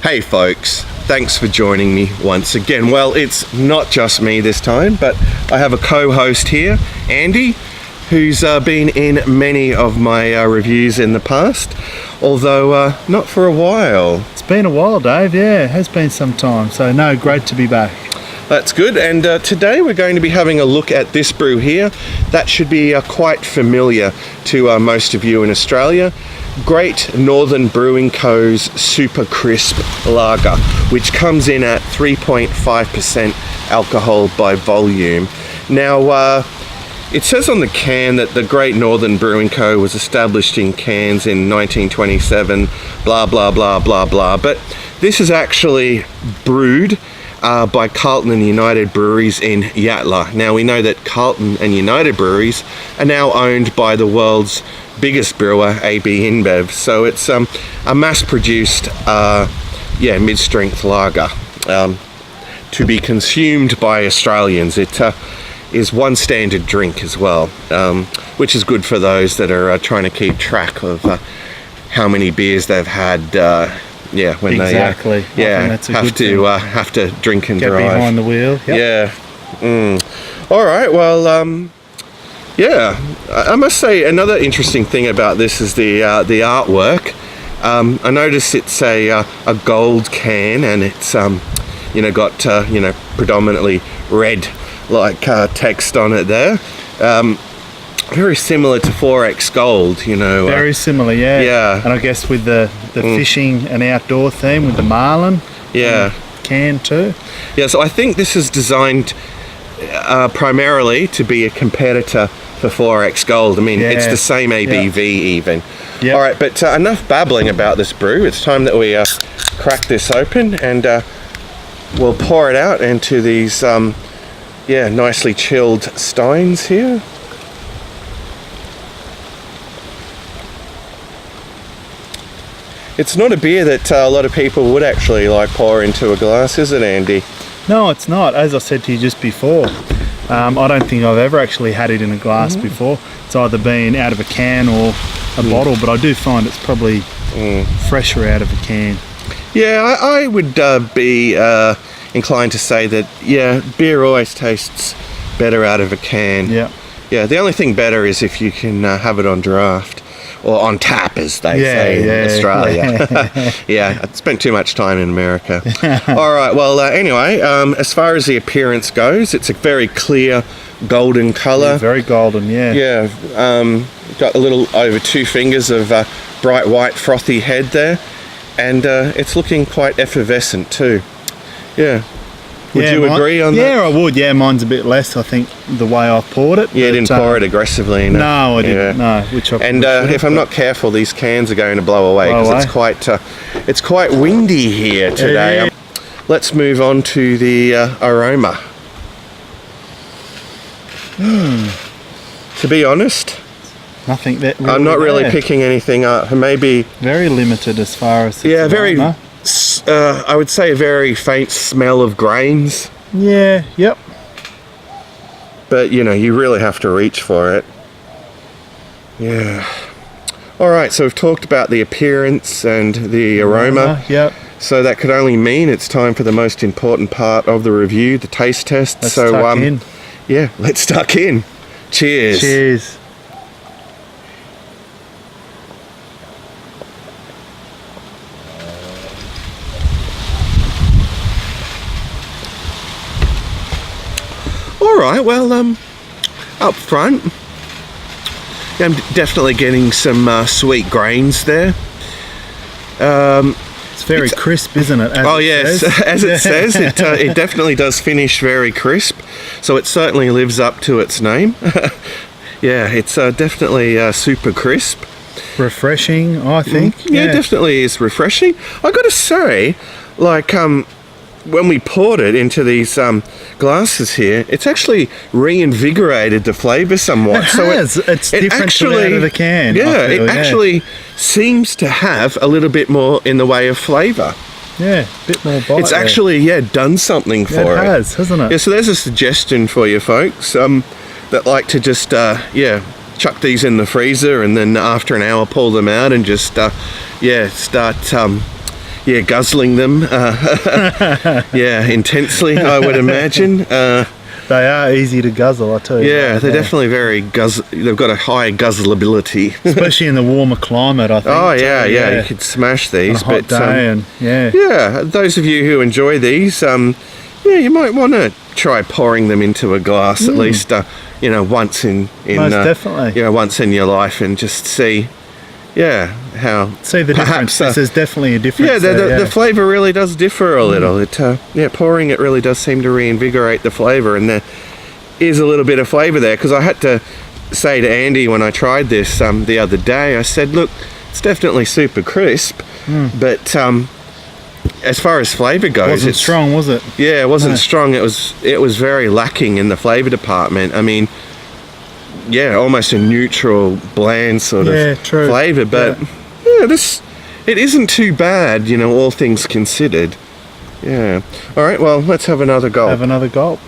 Hey folks, thanks for joining me once again. Well, it's not just me this time, but I have a co-host here, Andy, who's been in many of my reviews in the past, although not for a while. It's been a while, Dave, yeah, it has been some time, so no, great to be back. That's good, and today we're going to be having a look at this brew here. That should be quite familiar to most of you in Australia. Great Northern Brewing Co.'s Super Crisp Lager, which comes in at 3.5% alcohol by volume. Now, it says on the can that the Great Northern Brewing Co. was established in Cairns in 1927, blah, blah, blah, blah, blah. But this is actually brewed by Carlton and United Breweries in Yatala. Now, we know that Carlton and United Breweries are now owned by the world's biggest brewer, AB InBev. So it's a mass-produced, mid-strength lager to be consumed by Australians. It is one standard drink as well, which is good for those that are trying to keep track of how many beers they've had. When exactly. They have to drink and get drive. Get behind the wheel. Yep. Yeah. All right. Well, I must say another interesting thing about this is the artwork. I notice it's a gold can, and it's got predominantly red text on it there. Very similar to 4X Gold, Very similar, yeah. Yeah. And I guess with the fishing and outdoor theme with the marlin. Yeah. Can too. Yeah, so I think this is designed primarily to be a competitor for 4X Gold. I mean, it's the same ABV even. Yep. All right, but enough babbling about this brew. It's time that we crack this open, and we'll pour it out into these nicely chilled steins here. It's not a beer that a lot of people would actually pour into a glass, is it, Andy? No, it's not. As I said to you just before, I don't think I've ever actually had it in a glass before. It's either been out of a can or a bottle, but I do find it's probably fresher out of a can. Yeah, I would be inclined to say that, beer always tastes better out of a can. Yeah. Yeah, the only thing better is if you can have it on draft. Or on tap, as they say in Australia. Yeah, I spent too much time in America. All right, well, anyway, as far as the appearance goes, it's a very clear golden colour. Yeah, very golden, yeah. Yeah, got a little over 2 fingers of bright white frothy head there. And it's looking quite effervescent too. Yeah. Would you agree on that? Yeah, I would. Yeah, mine's a bit less, I think, the way I've poured it. Yeah, you didn't pour it aggressively enough. No, I didn't. No, if I'm not careful, these cans are going to blow away because it's quite windy here today. Yeah. Let's move on to the aroma. To be honest, nothing that really I'm not really picking anything up. Maybe very limited as far as very. I would say a very faint smell of grains. Yeah, yep. But, you really have to reach for it. Yeah. All right, so we've talked about the appearance and the aroma. Yep. So that could only mean it's time for the most important part of the review, the taste test. Let's tuck in. Yeah, let's tuck in. Cheers. Cheers. All right, well, up front, I'm definitely getting some sweet grains there. It's very crisp, isn't it? As it says, it definitely does finish very crisp, so it certainly lives up to its name. Yeah, it's definitely super crisp. Refreshing, I think. Yeah, it definitely is refreshing. I got to say, when we poured it into these glasses here, it's actually reinvigorated the flavour somewhat. It's different actually, out of the can. Yeah, actually seems to have a little bit more in the way of flavour. Yeah, a bit more bite. It's actually, done something for it. It has, hasn't it? Yeah, so there's a suggestion for you folks that like to just, chuck these in the freezer and then after an hour pull them out and just, start guzzling them. Intensely, I would imagine. They are easy to guzzle, I tell you. Yeah, they're definitely very they've got a high guzzleability. Especially in the warmer climate, I think. Oh yeah, you could smash these. On a hot day yeah, those of you who enjoy these, you might want to try pouring them into a glass at least, once in most definitely. Once in your life, and just see, how see the perhaps, difference. There's definitely a difference. The flavour really does differ a little. Pouring it really does seem to reinvigorate the flavour, and there is a little bit of flavour there. Because I had to say to Andy when I tried this the other day, I said, look, it's definitely super crisp, but as far as flavour goes, it's strong, was it? Yeah, it wasn't strong. It was very lacking in the flavour department. I mean, almost a neutral, bland sort of flavour, but it isn't too bad, all things considered. Yeah. All right. Well, let's have another gulp. Have another gulp.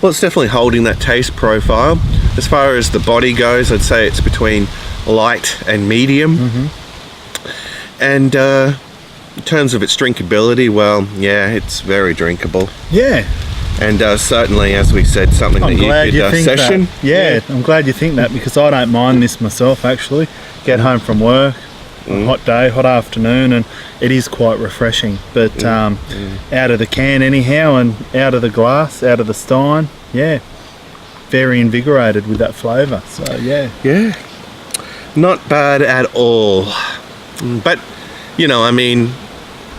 Well, it's definitely holding that taste profile. As far as the body goes, I'd say it's between light and medium. And in terms of its drinkability, well, it's very drinkable. Yeah. And certainly, as we said, something I'm that glad you could session. That. I'm glad you think that, because I don't mind this myself, actually. Get home from work, hot day, hot afternoon, and it is quite refreshing. But out of the can anyhow, and out of the glass, out of the stein, very invigorated with that flavour. So, Yeah. Not bad at all. But,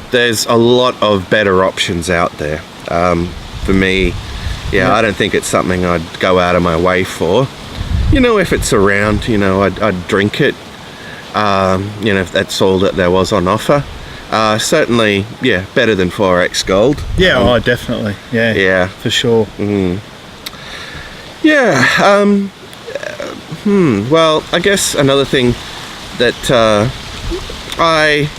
there's a lot of better options out there. For me, I don't think it's something I'd go out of my way for. If it's around, I'd drink it. If that's all that there was on offer. Certainly, better than 4X Gold. Yeah, definitely. Yeah, for sure. Well, I guess another thing that I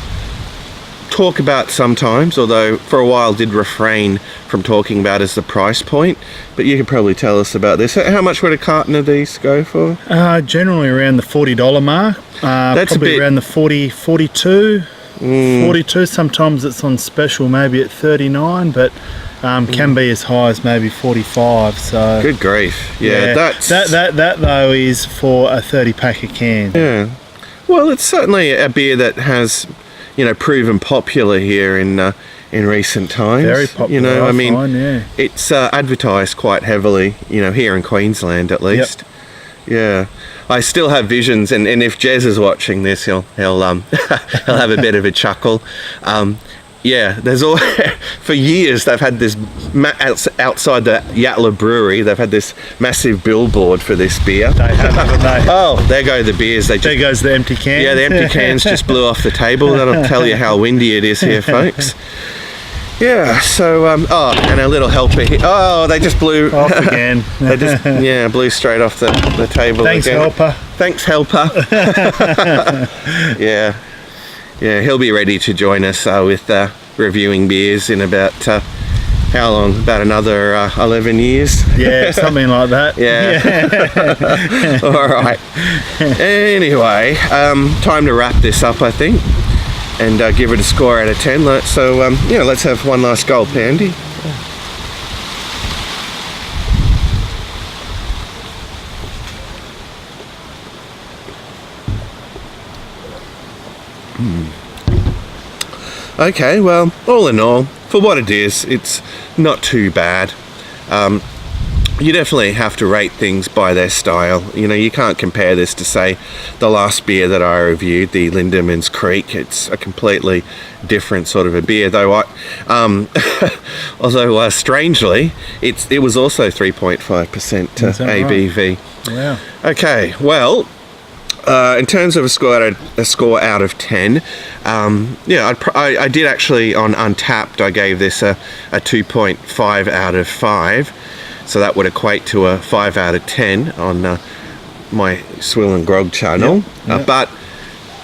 talk about sometimes, although for a while did refrain from talking about, is the price point. But you could probably tell us about this. How much would a carton of these go for? Generally around the $40 mark. That's probably around the 40, 42. 42. Sometimes it's on special, maybe at 39, but can be as high as maybe 45. So good grief! That though is for a 30-pack of can. Yeah. Well, it's certainly a beer that has, proven popular here in recent times. Very popular. I find, it's advertised quite heavily, here in Queensland at least. Yeah. I still have visions, and if Jez is watching this, he'll have a bit of a chuckle. There's all for years they've had this outside the Yatala brewery. They've had this massive billboard for this beer. They have, haven't they? Oh, there go the beers. There goes the empty can. Yeah, the empty cans just blew off the table. That'll tell you how windy it is here, folks. Yeah, so, and a little helper here. Oh, they just blew off again. They just, blew straight off the table. Thanks, again. helper. Thanks, helper. Yeah, he'll be ready to join us with reviewing beers in about, how long? About another 11 years? Yeah, something like that. Yeah. All right. Anyway, time to wrap this up, I think. And give it a score out of 10. So, let's have one last gulp, Andy. Okay, well, all in all, for what it is, it's not too bad. You definitely have to rate things by their style. You can't compare this to, say, the last beer that I reviewed, the Lindeman's Creek. It's a completely different sort of a beer, though. Although strangely, it was also 3.5% ABV. Right? Wow. Okay, well, in terms of a score out of 10, I did actually, on Untapped, I gave this a 2.5 out of 5. So that would equate to a 5 out of 10 on my SwillinGrog channel. Yep. But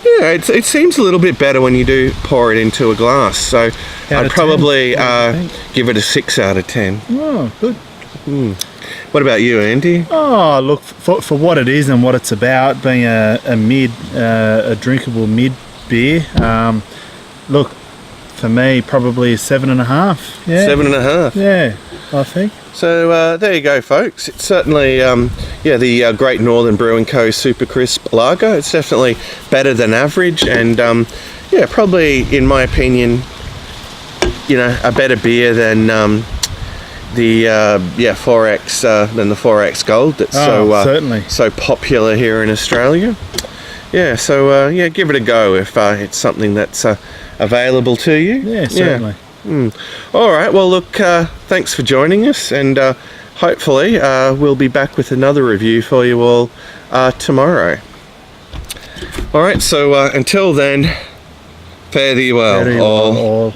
it seems a little bit better when you do pour it into a glass. So I'd probably give it a 6 out of 10. Oh, good. What about you, Andy? Oh, look, for what it is and what it's about, being a drinkable mid beer. Look, for me, probably 7.5. Yeah. 7.5. Yeah, I think. So there you go, folks. It's certainly, the Great Northern Brewing Co. Super Crisp Lager. It's definitely better than average, and probably, in my opinion, a better beer than the 4X than the 4X Gold. That's certainly so popular here in Australia. Yeah, so give it a go if it's something that's available to you. Yeah, certainly. All right, well, look, thanks for joining us, and hopefully we'll be back with another review for you all tomorrow. All right, so until then, fare thee well, Very well all.